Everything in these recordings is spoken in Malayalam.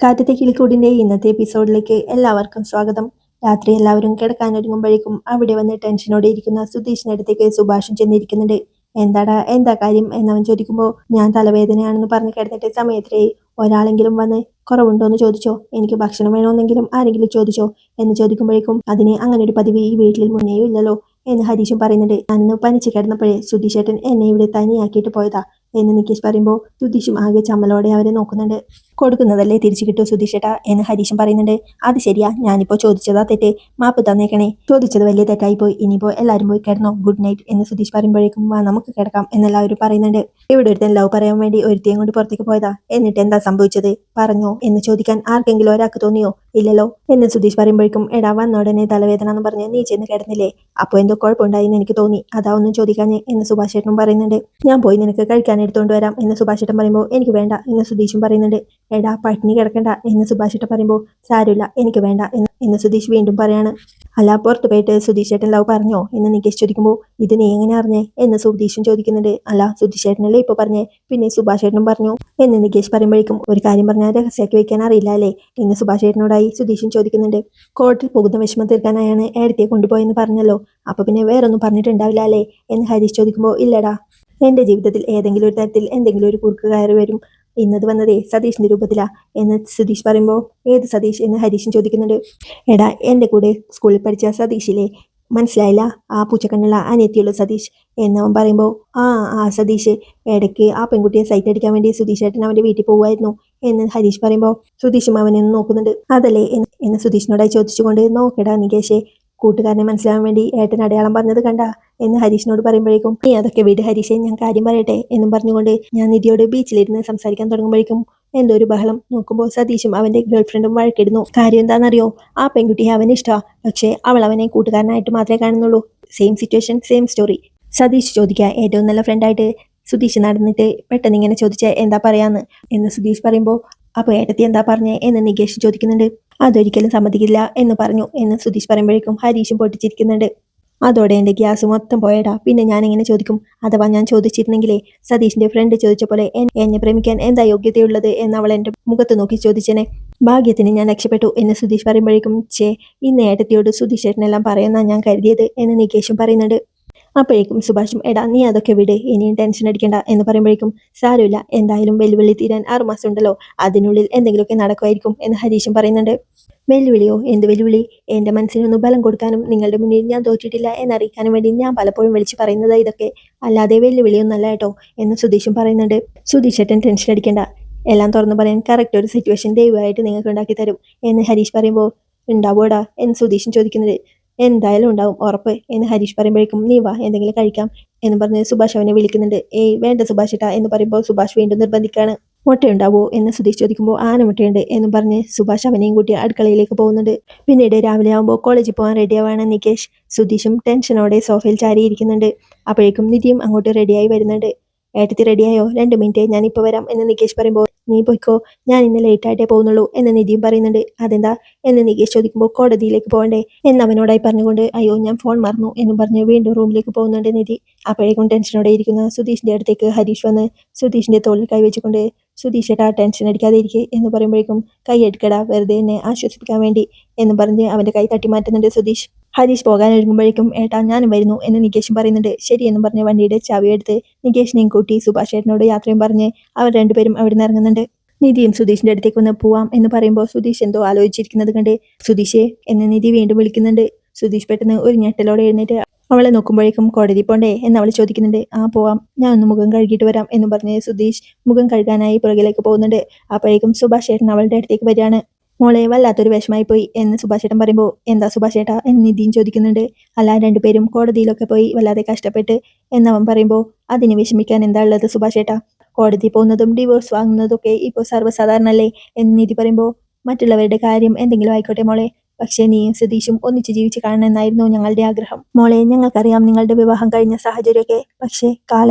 കാറ്റത്തെ കിളിക്കൂടിന്റെ ഇന്നത്തെ എപ്പിസോഡിലേക്ക് എല്ലാവർക്കും സ്വാഗതം. രാത്രി എല്ലാവരും കിടക്കാനൊരുങ്ങുമ്പോഴേക്കും അവിടെ വന്ന് ടെൻഷനോടെ ഇരിക്കുന്ന സുധീഷിനടുത്തേക്ക് സുഭാഷും ചെന്നിരിക്കുന്നുണ്ട്. എന്താ കാര്യം എന്നവൻ ചോദിക്കുമ്പോൾ ഞാൻ തലവേദനയാണെന്ന് പറഞ്ഞ് കിടന്നിട്ട് സമയത്രേ ഒരാളെങ്കിലും വന്ന് കുറവുണ്ടോ എന്ന് ചോദിച്ചോ, എനിക്ക് ഭക്ഷണം വേണമെന്നെങ്കിലും ആരെങ്കിലും ചോദിച്ചോ എന്ന് ചോദിക്കുമ്പോഴേക്കും അതിന് അങ്ങനെ ഒരു പതിവ് ഈ വീട്ടിൽ മുന്നേയും ഇല്ലല്ലോ എന്ന് ഹരീഷും പറയുന്നുണ്ട്. ഞാനൊന്ന് പനിച്ച് കിടന്നപ്പോഴേ സുധീഷേട്ടൻ എന്നെ ഇവിടെ തനിയാക്കിയിട്ട് പോയതാ എന്ന് നികേഷ് പറയുമ്പോൾ സുധീഷും ആകെ ചമ്മലോടെ അവരെ നോക്കുന്നുണ്ട്. കൊടുക്കുന്നതല്ലേ തിരിച്ചു കിട്ടൂ സുധീഷേട്ടാ എന്ന് ഹരീഷും പറയുന്നുണ്ട്. അത് ശരിയാ, ഞാനിപ്പോ ചോദിച്ചതാ തെറ്റ്, മാപ്പ് തന്നേക്കണേ, ചോദിച്ചത് വലിയ തെറ്റായി പോയി, ഇനിയിപ്പോ എല്ലാവരും പോയി കിടന്നോ, ഗുഡ് നൈറ്റ് എന്ന് സുധീഷ് പറയുമ്പോഴേക്കും വാ നമുക്ക് കിടക്കാം എന്നെല്ലാവരും പറയുന്നുണ്ട്. ഇവിടെ ഒരുത്തൻ ലവ് പറയാൻ വേണ്ടി ഒരുത്തിയും കൊണ്ട് പുറത്തേക്ക് പോയതാ, എന്നിട്ട് എന്താ സംഭവിച്ചത് പറഞ്ഞോ എന്ന് ചോദിക്കാൻ ആർക്കെങ്കിലും ഒരാൾക്ക് തോന്നിയോ? ഇല്ലല്ലോ എന്ന് സുധീഷ് പറയുമ്പോഴേക്കും എടാ വന്നോടനെ തലവേദന എന്ന് പറഞ്ഞ് നീ ചെന്ന് കിടന്നില്ലേ, അപ്പോൾ എന്തോ കുഴപ്പമുണ്ടായി എന്ന് എനിക്ക് തോന്നി, അതാ ഒന്നും ചോദിക്കാഞ്ഞ് എന്ന് സുഭാഷേട്ടനും പറയുന്നുണ്ട്. ഞാൻ പോയി നിനക്ക് കഴിക്കാൻ എടുത്തുകൊണ്ട് വരാം എന്ന് സുഭാഷേട്ടൻ പറയുമ്പോൾ എനിക്ക് വേണ്ട എന്ന് സുധീഷും പറയുന്നുണ്ട്. എടാ പട്ടിണി കിടക്കണ്ട എന്ന് സുഭാഷേട്ടൻ പറയുമ്പോൾ സാരമില്ല എനിക്ക് വേണ്ട എന്ന് സുധീഷ് വീണ്ടും പറയാണ്. അല്ല പുറത്തു പോയിട്ട് സുധീഷ് ചേട്ടൻ ലവ് പറഞ്ഞോ എന്ന് നികേഷ് ചോദിക്കുമ്പോൾ ഇത് നീ എങ്ങനെ അറിഞ്ഞേ എന്ന് സുധീഷും ചോദിക്കുന്നുണ്ട്. അല്ല സുധീഷ് ചേട്ടനല്ലേ ഇപ്പൊ പറഞ്ഞേ, പിന്നെ സുഭാഷ് ചേട്ടനും പറഞ്ഞു എന്ന് നികേഷ് പറയുമ്പോഴേക്കും ഒരു കാര്യം പറഞ്ഞാൽ രഹസ്യമാക്കി വെക്കാൻ അറിയില്ല അല്ലേ എന്ന് സുഭാഷ് ചേട്ടനോടായി സുധീഷും ചോദിക്കുന്നുണ്ട്. കോർട്ടിൽ പോകുന്ന വിഷമം തീർക്കാനായാണ് ഏടത്തിയെ കൊണ്ടുപോയെന്ന് പറഞ്ഞല്ലോ, അപ്പൊ പിന്നെ വേറൊന്നും പറഞ്ഞിട്ടുണ്ടാവില്ല അല്ലേ എന്ന് ഹരീഷ് ചോദിക്കുമ്പോൾ ഇല്ലടാ, എന്റെ ജീവിതത്തിൽ ഏതെങ്കിലും ഒരു തരത്തിൽ എന്തെങ്കിലും ഒരു കുറുക്ക് കയറി വരും, ഇന്നത് വന്നതേ സതീഷിന്റെ രൂപത്തിലാ എന്ന് സുധീഷ് പറയുമ്പോൾ ഏത് സതീഷ് എന്ന് ഹരീഷും ചോദിക്കുന്നുണ്ട്. എടാ എന്റെ കൂടെ സ്കൂളിൽ പഠിച്ച സതീഷിലെ മനസ്സിലായില്ല, ആ പൂച്ചക്കണ്ണുള്ള അനിയത്തിയുള്ള സതീഷ് എന്നവൻ പറയുമ്പോൾ ആ സതീഷ് ഇടയ്ക്ക് ആ പെൺകുട്ടിയെ സൈറ്റ് അടിക്കാൻ വേണ്ടി സുധീഷ് ഏട്ടൻ അവന്റെ വീട്ടിൽ പോകുമായിരുന്നു എന്ന് ഹരീഷ് പറയുമ്പോൾ സുധീഷും അവനെ നോക്കുന്നുണ്ട്. അതല്ലേ എന്ന് സുധീഷിനോടായി ചോദിച്ചുകൊണ്ട് നോക്കടാ നികേഷെ, കൂട്ടുകാരനെ മനസ്സിലാവാൻ വേണ്ടി ഏട്ടൻ അടയാളം പറഞ്ഞത് കണ്ട എന്ന് ഹരീഷിനോട് പറയുമ്പോഴേക്കും നീ അതൊക്കെ വീട് ഹരീഷെ, ഞാൻ കാര്യം പറയട്ടെ എന്നും പറഞ്ഞുകൊണ്ട് ഞാൻ നിധിയോട് ബീച്ചിലിരുന്ന് സംസാരിക്കാൻ തുടങ്ങുമ്പോഴേക്കും എന്തോ ഒരു ബഹളം, നോക്കുമ്പോൾ സതീഷും അവന്റെ ഗേൾഫ്രണ്ടും വഴക്കിടുന്നു. കാര്യം എന്താണെന്നറിയോ, ആ പെൺകുട്ടിയെ അവന് ഇഷ്ടാ, പക്ഷേ അവൾ അവനെ കൂട്ടുകാരനായിട്ട് മാത്രമേ കാണുന്നുള്ളൂ. Same situation same story. Satheesh ചോദിക്കുക ഏറ്റവും നല്ല ഫ്രണ്ടായിട്ട് സുധീഷ് നടന്നിട്ട് പെട്ടെന്ന് ഇങ്ങനെ ചോദിച്ചാൽ എന്താ പറയാന്ന് എന്ന് സുധീഷ് പറയുമ്പോൾ അപ്പോൾ ഏട്ടത്തി എന്താ പറഞ്ഞേ എന്ന് നികേഷ് ചോദിക്കുന്നുണ്ട്. അതൊരിക്കലും സമ്മതിക്കില്ല എന്ന് പറഞ്ഞു എന്ന് സുധീഷ് പറയുമ്പോഴേക്കും ഹരീഷും പൊട്ടിച്ചിരിക്കുന്നുണ്ട്. അതോടെ എൻ്റെ ഗ്യാസ് മൊത്തം പോയടാ, പിന്നെ ഞാൻ എങ്ങനെ ചോദിക്കും, അഥവാ ഞാൻ ചോദിച്ചിരുന്നെങ്കിലേ സതീഷിന്റെ ഫ്രണ്ട് ചോദിച്ച പോലെ എന്നെ പ്രേമിക്കാൻ എന്താ യോഗ്യതയുള്ളത് എന്ന് അവൾ എൻ്റെ മുഖത്ത് നോക്കി ചോദിച്ചേനെ. ഭാഗ്യത്തിന് ഞാൻ രക്ഷപ്പെട്ടു എന്ന് സുധീഷ് പറയുമ്പോഴേക്കും ഇന്ന് ഏട്ടത്തിയോട് സുധീഷ് ഏട്ടനെല്ലാം പറയുന്ന ഞാൻ കരുതിയത് എന്ന് നികേഷും പറയുന്നുണ്ട്. അപ്പോഴേക്കും സുഭാഷും എടാ നീ അതൊക്കെ വിട്, ഇനിയും ടെൻഷൻ അടിക്കണ്ട എന്ന് പറയുമ്പോഴേക്കും സാരമില്ല, എന്തായാലും വെല്ലുവിളി തീരാൻ 6 മാസം ഉണ്ടല്ലോ, അതിനുള്ളിൽ എന്തെങ്കിലുമൊക്കെ നടക്കുമായിരിക്കും എന്ന് ഹരീഷും പറയുന്നുണ്ട്. വെല്ലുവിളിയോ, എന്ത് വെല്ലുവിളി? എൻ്റെ മനസ്സിനൊന്ന് ബലം കൊടുക്കാനും നിങ്ങളുടെ മുന്നിൽ ഞാൻ തോറ്റിട്ടില്ല എന്നറിയിക്കാനും വേണ്ടി ഞാൻ പലപ്പോഴും വിളിച്ച് പറയുന്നത് ഇതൊക്കെ, അല്ലാതെ വെല്ലുവിളിയൊന്നല്ല കേട്ടോ എന്ന് സുധീഷും പറയുന്നുണ്ട്. സുധീഷ് ഏട്ടൻ ടെൻഷൻ അടിക്കണ്ട, എല്ലാം തുറന്നു പറയാൻ കറക്റ്റ് ഒരു സിറ്റുവേഷൻ ദയവായിട്ട് നിങ്ങൾക്ക് ഉണ്ടാക്കി തരും എന്ന് ഹരീഷ് പറയുമ്പോൾ ഉണ്ടാവോടാ എന്ന് സുധീഷും ചോദിക്കുന്നത്. എന്തായാലും ഉണ്ടാവും ഉറപ്പ് എന്ന് ഹരീഷ് പറയുമ്പോഴേക്കും നീ വാ എന്തെങ്കിലും കഴിക്കാം എന്ന് പറഞ്ഞ് സുഭാഷ് അവനെ വിളിക്കുന്നുണ്ട്. ഏയ് വേണ്ട സുഭാഷ് ഏട്ടാ എന്ന് പറയുമ്പോൾ സുഭാഷ് വീണ്ടും നിർബന്ധിക്കാണ്. മുട്ടയുണ്ടാവോ എന്ന് സുധീഷ് ചോദിക്കുമ്പോൾ മുട്ടയുണ്ട് എന്ന് പറഞ്ഞ് സുഭാഷ് അവനെയും കൂട്ടി അടുക്കളയിലേക്ക് പോകുന്നുണ്ട്. പിന്നീട് രാവിലെ ആകുമ്പോൾ കോളേജിൽ പോകാൻ റെഡിയാവാണ് നികേഷ്. സുധീഷും ടെൻഷനോടെ സോഫയിൽ ചാരിയിരിക്കുന്നുണ്ട്. അപ്പോഴേക്കും നിധിയും അങ്ങോട്ട് റെഡിയായി വരുന്നുണ്ട്. ഏട്ടത്തി റെഡിയായോ, 2 മിനിറ്റ് ഞാനിപ്പോൾ വരാം എന്ന് നികേഷ് പറയുമ്പോൾ നീ പോയിക്കോ, ഞാൻ ഇന്ന് ലേറ്റായിട്ടേ പോകുന്നുള്ളൂ എന്ന് നിധിയും പറയുന്നുണ്ട്. അതെന്താ എന്ന് നികേഷ് ചോദിക്കുമ്പോൾ കോടതിയിലേക്ക് പോകണ്ടേ എന്നവനോടായി പറഞ്ഞുകൊണ്ട് അയ്യോ ഞാൻ ഫോൺ മറന്നു എന്നും പറഞ്ഞ് വീണ്ടും റൂമിലേക്ക് പോകുന്നുണ്ട് നിധി. അപ്പോഴേക്കും ടെൻഷനോടെ ഇരിക്കുന്ന സുധീഷിന്റെ അടുത്തേക്ക് ഹരീഷ് വന്ന് സുധീഷിന്റെ തോളിൽ കൈവച്ചുകൊണ്ട് സുധീഷ് ഏട്ടാ ടെൻഷൻ അടിക്കാതെ ഇരിക്കുക എന്ന് പറയുമ്പോഴേക്കും കൈ എടുക്കടാ വെറുതെ എന്നെ ആശ്വസിപ്പിക്കാൻ വേണ്ടി എന്ന് പറഞ്ഞ് അവന്റെ കൈ തട്ടി മാറ്റുന്നുണ്ട് സുധീഷ്. ഹരീഷ് പോകാൻ ഒരുങ്ങുമ്പോഴേക്കും ഏട്ടാ ഞാനും വരുന്നു എന്ന് നികേഷും പറയുന്നുണ്ട്. ശരിയെന്നും പറഞ്ഞ് വണ്ടിയുടെ ചാവി എടുത്ത് നികേഷിനെയും കൂട്ടി സുഭാഷ് ഏട്ടനോട് യാത്രയും പറഞ്ഞ് അവർ രണ്ടുപേരും അവിടെ നിന്ന് ഇറങ്ങുന്നുണ്ട്. നിധിയും സുധീഷിന്റെ അടുത്തേക്ക് ഒന്ന് പോവാം എന്ന് പറയുമ്പോൾ സുധീഷ് എന്തോ ആലോചിച്ചിരിക്കുന്നത് കണ്ട് സുധീഷേ എന്ന് നിധി വീണ്ടും വിളിക്കുന്നുണ്ട്. സുധീഷ് പെട്ടെന്ന് ഒരു ഞെട്ടലോടെ എഴുന്നേറ്റ് അവളെ നോക്കുമ്പോഴേക്കും കോടതി പോണ്ടേ എന്ന് അവൾ ചോദിക്കുന്നുണ്ട്. പോവാം, ഞാൻ ഒന്ന് മുഖം കഴുകിയിട്ട് വരാം എന്ന് പറഞ്ഞ് സുധീഷ് മുഖം കഴുകാനായി പുറകിലേക്ക് പോകുന്നുണ്ട്. അപ്പോഴേക്കും സുഭാഷ് ഏട്ടൻ അവളുടെ അടുത്തേക്ക് വരികയാണ്. മോളെ വല്ലാത്തൊരു വിഷമായി പോയി എന്ന് സുഭാഷ് ഏട്ടൻ പറയുമ്പോൾ എന്താ സുഭാഷ് ഏട്ടാ എന്ന് നിധിയും ചോദിക്കുന്നുണ്ട്. അല്ല രണ്ടുപേരും കോടതിയിലൊക്കെ പോയി വല്ലാതെ കഷ്ടപ്പെട്ട് എന്നവൻ പറയുമ്പോൾ അതിന് വിഷമിക്കാൻ എന്താ ഉള്ളത് സുഭാഷ് ഏട്ടാ, കോടതി പോകുന്നതും ഡിവോഴ്സ് വാങ്ങുന്നതൊക്കെ ഇപ്പോൾ സർവ്വസാധാരണല്ലേ എന്ന് നിധി പറയുമ്പോൾ മറ്റുള്ളവരുടെ കാര്യം എന്തെങ്കിലും ആയിക്കോട്ടെ മോളെ, പക്ഷേ നീയും സതീഷും ഒന്നിച്ച് ജീവിച്ച് കാണണമെന്നായിരുന്നു ഞങ്ങളുടെ ആഗ്രഹം. മോളെ ഞങ്ങൾക്കറിയാം നിങ്ങളുടെ വിവാഹം കഴിഞ്ഞ സാഹചര്യമൊക്കെ, പക്ഷേ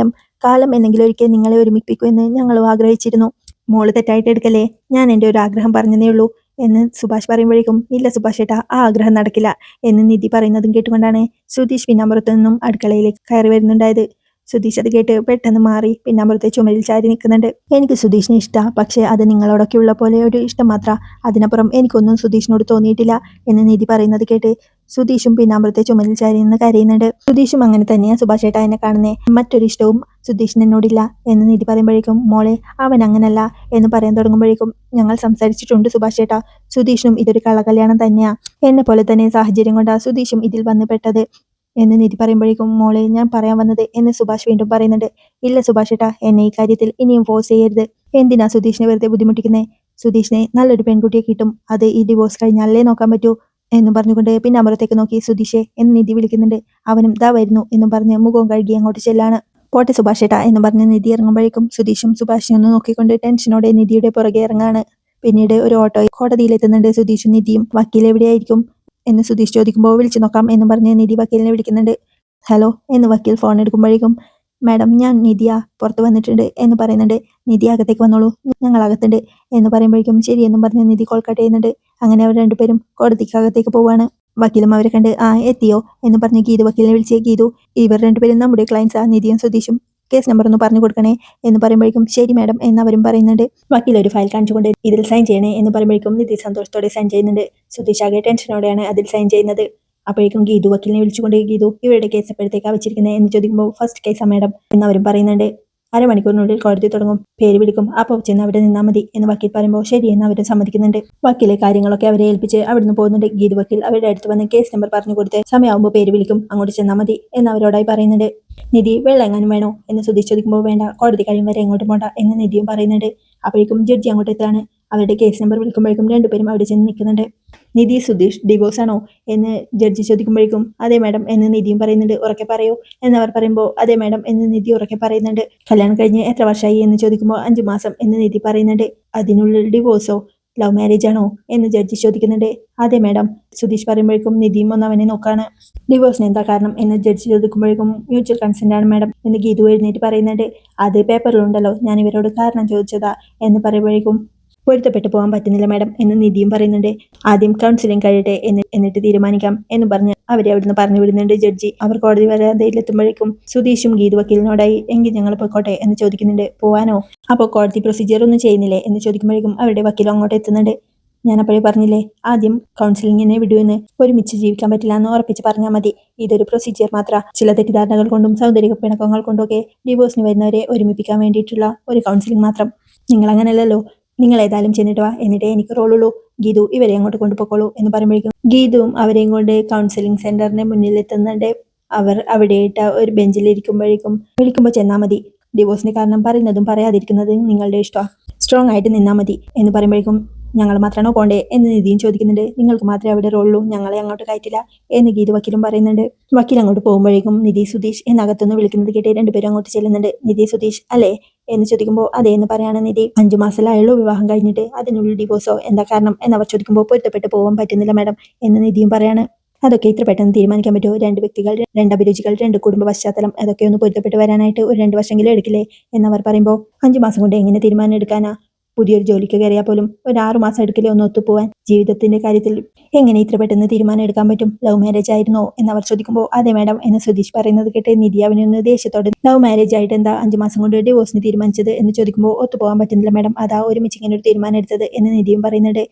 കാലം എന്തെങ്കിലും ഒരിക്കൽ നിങ്ങളെ ഒരുമിപ്പിക്കുമെന്ന് ഞങ്ങളും ആഗ്രഹിച്ചിരുന്നു. മോള് തെറ്റായിട്ട് എടുക്കല്ലേ, ഞാൻ എൻ്റെ ഒരു ആഗ്രഹം പറഞ്ഞതേ ഉള്ളൂ എന്ന് സുഭാഷ് പറയുമ്പോഴേക്കും ഇല്ല സുഭാഷ് ഏട്ടാ ആ ആഗ്രഹം നടക്കില്ല എന്ന് നിധി പറയുന്നതും കേട്ടുകൊണ്ടാണ് സുധീഷ് പിന്നാമ്പുറത്തു നിന്നും അടുക്കളയിലേക്ക് കയറി വരുന്നുണ്ടായത്. സുധീഷ് അത് കേട്ട് പെട്ടെന്ന് മാറി പിന്നാമ്പുറത്തെ ചുമരിൽ ചാരി നിൽക്കുന്നുണ്ട്. എനിക്ക് സുധീഷിനെ ഇഷ്ടമാണ്, പക്ഷേ അത് നിങ്ങളോടൊക്കെ ഉള്ള പോലെ ഒരു ഇഷ്ടം മാത്ര, അതിനപ്പുറം എനിക്കൊന്നും സുധീഷിനോട് തോന്നിയിട്ടില്ല എന്ന് നിധി പറയുന്നത് കേട്ട് സുധീഷും പിന്നാമ്പുറത്തെ ചുമരിൽ ചാരി നിന്ന് കരയുന്നുണ്ട്. സുധീഷും അങ്ങനെ തന്നെയാ സുഭാഷ് ഏട്ടാ എന്നെ കാണുന്നേ, മറ്റൊരു ഇഷ്ടവും സുധീഷിന് എന്നോടില്ല എന്ന് നിധി പറയുമ്പോഴേക്കും മോളെ അവൻ അങ്ങനല്ല എന്ന് പറയാൻ തുടങ്ങുമ്പോഴേക്കും ഞങ്ങൾ സംസാരിച്ചിട്ടുണ്ട് സുഭാഷ് ഏട്ടാ, സുധീഷിനും ഇതൊരു കള്ളക്കല്യാണം തന്നെയാ, എന്നെ പോലെ തന്നെ സാഹചര്യം കൊണ്ടാ സുധീഷും ഇതിൽ വന്ന് പെട്ടത് എന്ന് നിധി പറയുമ്പോഴേക്കും മോളെ ഞാൻ പറയാൻ വന്നത് എന്ന് സുഭാഷ് വീണ്ടും പറയുന്നുണ്ട്. ഇല്ല സുഭാഷ് ഏട്ടാ, എന്നെ ഈ കാര്യത്തിൽ ഇനിയും ഫോഴ്സ് ചെയ്യരുത്, എന്തിനാ സുധീഷിനെ വെറുതെ ബുദ്ധിമുട്ടിക്കുന്നേ, സുധീഷിനെ നല്ലൊരു പെൺകുട്ടിയെ കിട്ടും, അത് ഈ ഡിവോഴ്സ് കഴിഞ്ഞാലേ നോക്കാൻ പറ്റൂ എന്നും പറഞ്ഞുകൊണ്ട് പിന്നെ അമൃതത്തേക്ക് നോക്കി സുധീഷെ എന്ന് നിധി വിളിക്കുന്നുണ്ട്. അവനും ദാ വരുന്നു എന്നും പറഞ്ഞ് മുഖവും കഴുകി അങ്ങോട്ട് ചെല്ലാണ്. പോട്ടെ സുഭാഷ് ഏട്ടാ എന്ന് പറഞ്ഞ് നിധി ഇറങ്ങുമ്പോഴേക്കും സുധീഷും സുഭാഷിനെ ഒന്ന് നോക്കിക്കൊണ്ട് ടെൻഷനോടെ നിധിയുടെ പുറകെ ഇറങ്ങാണ്. പിന്നീട് ഒരു ഓട്ടോ കോടതിയിലെത്തുന്നുണ്ട്. സുധീഷും നിധിയും. വക്കീൽ എവിടെയായിരിക്കും എന്ന് സുധീഷ് ചോദിക്കുമ്പോൾ വിളിച്ചു നോക്കാം എന്ന് പറഞ്ഞ് നിധി വക്കീലിനെ വിളിക്കുന്നുണ്ട്. ഹലോ എന്ന് വക്കീൽ ഫോൺ എടുക്കുമ്പോഴേക്കും മാഡം ഞാൻ നിധിയ പുറത്ത് വന്നിട്ടുണ്ട് എന്ന് പറയുന്നുണ്ട്. നിധി അകത്തേക്ക് വന്നോളൂ, ഞങ്ങൾ അകത്തുണ്ട് എന്ന് പറയുമ്പോഴേക്കും ശരിയെന്നും പറഞ്ഞ് നിധി കോൾ കട്ട് ചെയ്യുന്നുണ്ട്. അങ്ങനെ അവർ രണ്ടുപേരും കോടതിക്കകത്തേക്ക് പോവാണ്. വക്കീലും അവരെ കണ്ട് എത്തിയോ എന്ന് പറഞ്ഞ് ഗീതു വക്കീലിനെ വിളിച്ച് ഗീതു ഇവർ രണ്ടുപേരും നമ്മുടെ ക്ലയൻസാ, നിധിയും സുധീഷും, കേസ് നമ്പർ ഒന്ന് പറഞ്ഞു കൊടുക്കണേ എന്ന് പറയുമ്പോഴേക്കും ശരി മാഡം എന്ന് അവരും പറയുന്നുണ്ട്. വക്കീൽ ഒരു ഫയൽ കാണിച്ചുകൊണ്ട് ഇതിൽ സൈൻ ചെയ്യണേ എന്ന് പറയുമ്പോഴേക്കും നിധി സന്തോഷത്തോടെ സൈൻ ചെയ്യുന്നുണ്ട്. സുധീഷ് ആകെ ടെൻഷനോടെയാണ് അതിൽ സൈൻ ചെയ്യുന്നത്. അപ്പോഴേക്കും ഗീതു വക്കീലിനെ വിളിച്ചുകൊണ്ട് ഗീതു ഇവരുടെ കേസ് എപ്പോഴത്തേക്കാണ് വെച്ചിരിക്കുന്നത് എന്ന് ചോദിക്കുമ്പോൾ ഫസ്റ്റ് കേസാ മാഡം എന്നവരും പറയുന്നുണ്ട്. അരമണിക്കൂറിനുള്ളിൽ കോടതി തുടങ്ങും, പേര് വിളിക്കും, അപ്പോൾ ചെന്ന് അവിടെ നിന്നാൽ മതി എന്ന് വക്കീൽ പറയുമ്പോൾ ശരിയെന്ന് അവരും സമ്മതിക്കുന്നുണ്ട്. വക്കീലെ കാര്യങ്ങളൊക്കെ അവരെ ഏൽപ്പിച്ച് അവിടുന്ന് പോകുന്നുണ്ട്. ഗീതു വക്കീൽ അവരുടെ അടുത്ത് വന്ന് കേസ് നമ്പർ പറഞ്ഞു കൊടുത്ത് സമയമാകുമ്പോൾ പേര് വിളിക്കും, അങ്ങോട്ട് ചെന്നാൽ മതി എന്ന് അവരോടായി പറയുന്നുണ്ട്. നിധി വെള്ളം എങ്ങാനും വേണോ എന്ന് സുധീഷ് ചോദിക്കുമ്പോൾ വേണ്ട, കോടതി കഴിയും വരെ എങ്ങോട്ടും പോണ്ട എന്ന് നിധിയും പറയുന്നുണ്ട്. അപ്പോഴേക്കും ജഡ്ജി അങ്ങോട്ട് എത്താണ്. അവരുടെ കേസ് നമ്പർ വിളിക്കുമ്പോഴേക്കും രണ്ടുപേരും അവിടെ ചെന്ന് നിൽക്കുന്നുണ്ട്. നിധി സുധീഷ് ഡിവോഴ്സ് ആണോ എന്ന് ജഡ്ജി ചോദിക്കുമ്പോഴേക്കും അതെ മാഡം എന്ന് നിധിയും പറയുന്നുണ്ട്. ഉറക്കെ പറയൂ എന്നവർ പറയുമ്പോൾ അതെ മാഡം എന്ന് നിധി ഉറക്കെ പറയുന്നുണ്ട്. കല്യാണം കഴിഞ്ഞ് എത്ര വർഷമായി എന്ന് ചോദിക്കുമ്പോൾ 5 മാസം എന്ന് നിധി പറയുന്നുണ്ട്. അതിനുള്ളിൽ ഡിവോഴ്സോ, ലവ് മാരേജ് ആണോ എന്ന് ജഡ്ജി ചോദിക്കുന്നുണ്ട്. അതെ മാഡം സുധീഷ് പറയുമ്പോഴേക്കും നിധിയും ഒന്ന് അവനെ നോക്കാണ്. ഡിവോഴ്സിന് എന്താ കാരണം എന്ന് ജഡ്ജി ചോദിക്കുമ്പോഴേക്കും മ്യൂച്വൽ കൺസെന്റ് ആണ് മാഡം എന്ന് ഗീതു എഴുന്നേറ്റ് പറയുന്നുണ്ട്. അത് പേപ്പറിലുണ്ടല്ലോ, ഞാൻ ഇവരോട് കാരണം ചോദിച്ചതാ എന്ന് പറയുമ്പോഴേക്കും പൊരുത്തപ്പെട്ടു പോകാൻ പറ്റുന്നില്ല മാഡം എന്ന് നിധിയും പറയുന്നുണ്ട്. ആദ്യം കൗൺസിലിംഗ് കഴിയട്ടെ എന്നിട്ട് തീരുമാനിക്കാം എന്ന് പറഞ്ഞ് അവരെ അവിടുന്ന് പറഞ്ഞു വിടുന്നുണ്ട് ജഡ്ജി. അവർ കോടതി വരാതെയിലെത്തുമ്പോഴേക്കും സുധീഷും ഗീതു വക്കീലിനോടായി എങ്കിൽ ഞങ്ങൾ പോയിക്കോട്ടെ എന്ന് ചോദിക്കുന്നുണ്ട്. പോവാനോ, അപ്പോൾ കോടതി പ്രൊസീജിയർ ഒന്നും ചെയ്യുന്നില്ലേ എന്ന് ചോദിക്കുമ്പോഴേക്കും അവരുടെ വക്കീലും അങ്ങോട്ട് എത്തുന്നുണ്ട്. ഞാൻ അപ്പോഴേ പറഞ്ഞില്ലേ ആദ്യം കൗൺസിലിങ്ങിനെ വിടുവെന്ന്, ഒരുമിച്ച് ജീവിക്കാൻ പറ്റില്ല എന്ന് ഉറപ്പിച്ച് പറഞ്ഞാൽ മതി, ഇതൊരു പ്രൊസീജിയർ മാത്ര, ചില തെറ്റിദ്ധാരണകൾ കൊണ്ടും സൗന്ദര്യ പിണക്കങ്ങൾ കൊണ്ടൊക്കെ ഡിവോഴ്സിന് വരുന്നവരെ ഒരുമിപ്പിക്കാൻ വേണ്ടിയിട്ടുള്ള ഒരു കൗൺസിലിംഗ് മാത്രം. നിങ്ങൾ അങ്ങനെയല്ലല്ലോ, നിങ്ങൾ ഏതായാലും ചെന്നിട്ട് വാ, എന്നിട്ടേ എനിക്ക് റോളുള്ളൂ, ഗീതു ഇവരെ അങ്ങോട്ട് കൊണ്ടുപോയിക്കോളൂ എന്ന് പറയുമ്പോഴേക്കും ഗീതുവും അവരെയും കൊണ്ട് കൗൺസിലിംഗ് സെന്ററിന്റെ മുന്നിൽ എത്തുന്നുണ്ട്. അവർ അവിടെ ഇട്ട ഒരു ബെഞ്ചിൽ ഇരിക്കുമ്പോഴേക്കും വിളിക്കുമ്പോൾ ചെന്നാൽ മതി, ഡിവോഴ്സിന് കാരണം പറയുന്നതും പറയാതിരിക്കുന്നതും നിങ്ങളുടെ ഇഷ്ടമാണ്, സ്ട്രോങ് ആയിട്ട് നിന്നാൽ മതി എന്ന് പറയുമ്പോഴേക്കും ഞങ്ങൾ മാത്രമാണോ പോണ്ടേ എന്ന് നിധിയും ചോദിക്കുന്നുണ്ട്. നിങ്ങൾക്ക് മാത്രമേ അവിടെ റോളുള്ളൂ, ഞങ്ങളെ അങ്ങോട്ട് കയറ്റില്ല എന്ന് ഗീതു വക്കീലും പറയുന്നുണ്ട്. വക്കീൽ അങ്ങോട്ട് പോകുമ്പോഴേക്കും നിധി സുധീഷ് എന്നകത്തുനിന്ന് വിളിക്കുന്നത് കേട്ട് രണ്ടുപേരും അങ്ങോട്ട് ചെല്ലുന്നുണ്ട്. നിധി സുധീഷ് അല്ലേ എന്ന് ചോദിക്കുമ്പോൾ അതെ എന്ന് പറയാണ് നിധി. 5 മാസമായുള്ളൂ വിവാഹം കഴിഞ്ഞിട്ട്, അതിനുള്ളിൽ ഡിവോഴ്സോ, എന്താ കാരണം എന്നവർ ചോദിക്കുമ്പോൾ പൊരുത്തപ്പെട്ട് പോകാൻ പറ്റുന്നില്ല മാഡം എന്ന് നിധിയും പറയാണ്. അതൊക്കെ ഇത്ര പെട്ടെന്ന് തീരുമാനിക്കാൻ പറ്റുമോ, 2 വ്യക്തികൾ, 2 അഭിരുചികൾ, 2 കുടുംബ പശ്ചാത്തലം, അതൊക്കെ ഒന്ന് പൊരുത്തപ്പെട്ട് വരാനായിട്ട് ഒരു 2 വർഷമെങ്കിലും എടുക്കില്ലേ എന്നവർ പറയുമ്പോൾ 5 മാസം കൊണ്ട് എങ്ങനെ തീരുമാനം എടുക്കാനാ, പുതിയൊരു ജോലിക്ക് കയറിയാൽ പോലും ഒരു 6 മാസം എടുക്കില്ലേ ഒന്ന് ഒത്തുപോവാൻ, ജീവിതത്തിന്റെ കാര്യത്തിൽ എങ്ങനെ ഇത്ര പെട്ടെന്ന് തീരുമാനം എടുക്കാൻ പറ്റും, ലവ് മാരേജ് ആയിരുന്നോ എന്നവർ ചോദിക്കുമ്പോൾ അതെ മാഡം എന്ന് സുധീഷ് പറയുന്നത് കേട്ട് നിധി അവനൊന്ന് ദേഷ്യത്തോടെ ലവ് മാരേജ് ആയിട്ട് എന്താ 5 മാസം കൊണ്ട് ഡിവോഴ്സിന് തീരുമാനിച്ചത് എന്ന് ചോദിക്കുമ്പോൾ ഒത്തുപോകാൻ പറ്റുന്നില്ല മാഡം, അതാ ഒരുമിച്ച് ഇങ്ങനെ ഒരു തീരുമാനം എടുത്തത് എന്ന് നിധിയും പറയുന്നുണ്ട്.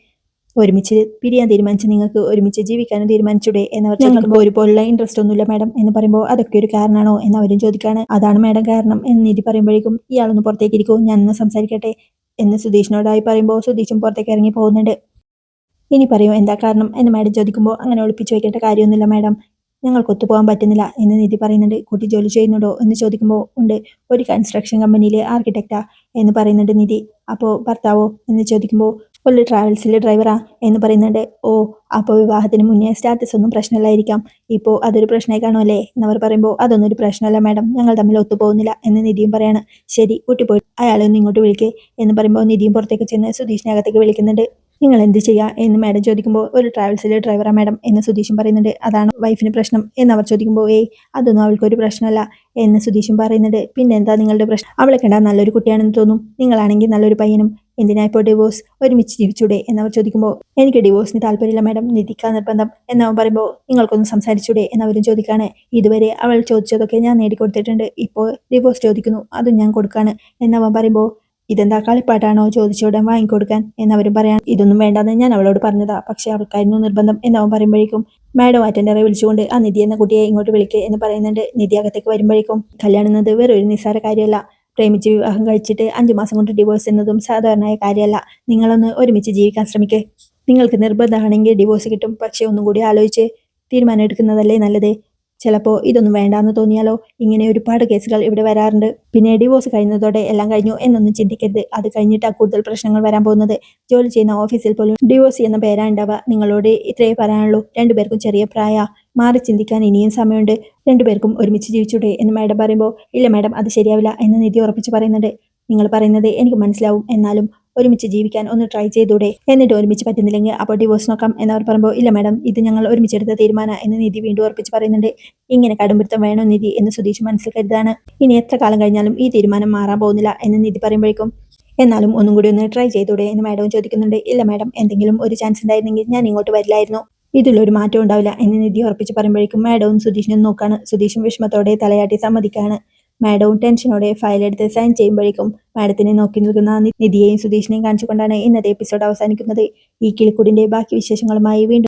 ഒരുമിച്ച് പിരിയാൻ തീരുമാനിച്ച് നിങ്ങൾക്ക് ഒരുമിച്ച് ജീവിക്കാനും തീരുമാനിച്ചൂടെ എന്നവർ ചോദിക്കുമ്പോൾ ഒരുപോലുള്ള ഇൻട്രസ്റ്റ് ഒന്നുമില്ല മാഡം എന്ന് പറയുമ്പോൾ അതൊക്കെ ഒരു കാരണമാണോ എന്നവരും ചോദിക്കാണ്. അതാണ് മാഡം കാരണം എന്ന് നിധി പറയുമ്പോഴേക്കും ഇയാളൊന്ന് പുറത്തേക്ക് ഇരിക്കൂ, ഞാനൊന്ന് സംസാരിക്കട്ടെ എന്ന് സുധീഷിനോടായി പറയുമ്പോൾ സുധീഷും പുറത്തേക്ക് ഇറങ്ങി പോകുന്നുണ്ട്. ഇനി പറയൂ എന്താ കാരണം എന്ന് മാഡം ചോദിക്കുമ്പോൾ അങ്ങനെ ഒളിപ്പിച്ചു വെക്കേണ്ട കാര്യമൊന്നുമില്ല മാഡം, ഞങ്ങൾക്ക് ഒത്തുപോകാൻ പറ്റുന്നില്ല എന്ന് നിധി പറയുന്നുണ്ട്. കുട്ടി ജോലി ചെയ്യുന്നുണ്ടോ എന്ന് ചോദിക്കുമ്പോൾ ഉണ്ട്, ഒരു കൺസ്ട്രക്ഷൻ കമ്പനിയിലെ ആർക്കിടെക്റ്റാ എന്ന് പറയുന്നുണ്ട് നിധി. അപ്പോൾ ഭർത്താവോ എന്ന് ചോദിക്കുമ്പോൾ ഒരു ട്രാവൽസിലെ ഡ്രൈവറാ എന്ന് പറയുന്നുണ്ട്. ഓ, അപ്പോൾ വിവാഹത്തിന് മുന്നേ സ്റ്റാറ്റസ് ഒന്നും പ്രശ്നമില്ലായിരിക്കാം, ഇപ്പോൾ അതൊരു പ്രശ്നമായി കാണുമല്ലേ എന്നവർ പറയുമ്പോൾ അതൊന്നും ഒരു പ്രശ്നമല്ല മാഡം, ഞങ്ങൾ തമ്മിൽ ഒത്തുപോകുന്നില്ല എന്ന് നിധിയും പറയാണ്. ശരി, കുട്ടി പോയി അയാളെ ഒന്ന് ഇങ്ങോട്ട് വിളിക്കേ എന്ന് പറയുമ്പോൾ നിധിയും പുറത്തേക്ക് ചെന്ന് സുധീഷിനെ അകത്തേക്ക് വിളിക്കുന്നുണ്ട്. നിങ്ങൾ എന്ത് ചെയ്യുക എന്ന് മാഡം ചോദിക്കുമ്പോൾ ഒരു ട്രാവൽസിലെ ഡ്രൈവറാ മാഡം എന്ന് സുധീഷും പറയുന്നുണ്ട്. അതാണ് വൈഫിന് പ്രശ്നം എന്നവർ ചോദിക്കുമ്പോൾ അതൊന്നും അവൾക്കൊരു പ്രശ്നമല്ല എന്ന് സുധീഷും പറയുന്നുണ്ട്. പിന്നെ എന്താ നിങ്ങളുടെ പ്രശ്നം, അവളെ കണ്ടാൽ നല്ലൊരു കുട്ടിയാണെന്ന് തോന്നും, നിങ്ങളാണെങ്കിൽ നല്ലൊരു പയ്യനും എന്തിനാ ഇപ്പോൾ ഡിവോഴ്സ്, ഒരുമിച്ച് ജീവിച്ചൂടെ എന്നവർ ചോദിക്കുമ്പോൾ എനിക്ക് ഡിവോഴ്സിന് താല്പര്യമില്ല മാഡം, നിധിക്കാ നിർബന്ധം എന്നവൻ പറയുമ്പോൾ നിങ്ങൾക്കൊന്ന് സംസാരിച്ചൂടെ എന്നവരും ചോദിക്കാണ്. ഇതുവരെ അവൾ ചോദിച്ചതൊക്കെ ഞാൻ നേടിക്കൊടുത്തിട്ടുണ്ട്, ഇപ്പോൾ ഡിവോഴ്സ് ചോദിക്കുന്നു, അതും ഞാൻ കൊടുക്കാണ് എന്നവൻ പറയുമ്പോൾ ഇതെന്താ കളിപ്പാട്ടാണോ ചോദിച്ചോടെ വാങ്ങിക്കൊടുക്കാൻ എന്നവരും പറയാൻ. ഇതൊന്നും വേണ്ടാന്ന് ഞാൻ അവളോട് പറഞ്ഞതാ, പക്ഷെ അവൾക്കായിരുന്നു നിർബന്ധം എന്നവൻ പറയുമ്പോഴേക്കും മാഡം അറ്റൻഡറെ വിളിച്ചുകൊണ്ട് ആ നിധി എന്ന കുട്ടിയെ ഇങ്ങോട്ട് വിളിക്കുക എന്ന് പറയുന്നുണ്ട്. നിധി അകത്തേക്ക് വരുമ്പോഴേക്കും കല്യാണം എന്നത് വേറൊരു നിസ്സാര കാര്യമല്ല, പ്രേമിച്ച് വിവാഹം കഴിച്ചിട്ട് 5 മാസം കൊണ്ട് ഡിവോഴ്സ് എന്നതും സാധാരണയായ കാര്യമല്ല. നിങ്ങളൊന്ന് ഒരുമിച്ച് ജീവിക്കാൻ ശ്രമിക്കുക. നിങ്ങൾക്ക് നിർബന്ധമാണെങ്കിൽ ഡിവോഴ്സ് കിട്ടും, പക്ഷെ ഒന്നും കൂടി ആലോചിച്ച് തീരുമാനം എടുക്കുന്നതല്ലേ നല്ലത്. ചിലപ്പോൾ ഇതൊന്നും വേണ്ടാന്ന് തോന്നിയാലോ. ഇങ്ങനെ ഒരുപാട് കേസുകൾ ഇവിടെ വരാറുണ്ട്. പിന്നെ ഡിവോഴ്സ് കഴിയുന്നതോടെ എല്ലാം കഴിഞ്ഞു എന്നൊന്നും ചിന്തിക്കരുത്, അത് കഴിഞ്ഞിട്ടാണ് കൂടുതൽ പ്രശ്നങ്ങൾ വരാൻ പോകുന്നത്. ജോലി ചെയ്യുന്ന ഓഫീസിൽ പോലും ഡിവോഴ്സ് എന്ന പേരാ ഉണ്ടാവുക. നിങ്ങളോട് ഇത്രയേ പറയാനുള്ളൂ, രണ്ടുപേർക്കും ചെറിയ പ്രായ, മാറി ചിന്തിക്കാൻ ഇനിയും സമയമുണ്ട്, രണ്ടുപേർക്കും ഒരുമിച്ച് ജീവിച്ചൂടെ എന്ന് മാഡം പറയുമ്പോൾ ഇല്ല മാഡം, അത് ശരിയാവില്ല എന്ന് നിധി ഉറപ്പിച്ച് പറയുന്നുണ്ട്. നിങ്ങൾ പറയുന്നത് എനിക്ക് മനസ്സിലാവും, എന്നാലും ഒരുമിച്ച് ജീവിക്കാൻ ഒന്ന് ട്രൈ ചെയ്തൂടെ, എന്നിട്ട് ഒരുമിച്ച് പറ്റുന്നില്ലെങ്കിൽ അപ്പോൾ ഡിവോഴ്സ് നോക്കാം എന്നവർ പറയുമ്പോൾ ഇല്ല മാഡം, ഇത് ഞങ്ങൾ ഒരുമിച്ചെടുത്ത തീരുമാനം എന്ന് നിധി വീണ്ടും ഉറപ്പിച്ച് പറയുന്നുണ്ട്. ഇങ്ങനെ കടുംപിടുത്തം വേണോ നിധി എന്ന് സുധീഷ് മനസ്സിൽ കരുതാണ്. ഇനി എത്ര കാലം കഴിഞ്ഞാലും ഈ തീരുമാനം മാറാൻ പോകുന്നില്ല എന്ന് നിധി പറയുമ്പോഴേക്കും എന്നാലും ഒന്നും കൂടി ഒന്ന് ട്രൈ ചെയ്തൂടെ എന്ന് മാഡവും ചോദിക്കുന്നുണ്ട്. ഇല്ല മാഡം, എന്തെങ്കിലും ഒരു ചാൻസ് ഉണ്ടായിരുന്നെങ്കിൽ ഞാൻ ഇങ്ങോട്ട് വരില്ലായിരുന്നു, ഇതിലൊരു മാറ്റം ഉണ്ടാവില്ല എന്ന് നിധി ഉറപ്പിച്ച് പറയുമ്പോഴേക്കും മാഡവും സുധീഷിനും നോക്കാണ്. സുധീഷും വിഷമത്തോടെ തലയാട്ടി സമ്മതിക്കാണ്. മാഡവും ടെൻഷനോടെ ഫയലെടുത്ത് സൈൻ ചെയ്യുമ്പോഴേക്കും മാഡത്തിനെ നോക്കി നിൽക്കുന്ന നിധിയെയും സുധീഷിനെയും കാണിച്ചുകൊണ്ടാണ് ഇന്നത്തെ എപ്പിസോഡ് അവസാനിക്കുന്നത്. ഈ കിളിക്കൂടിന്റെ ബാക്കി വിശേഷങ്ങളുമായി വീണ്ടും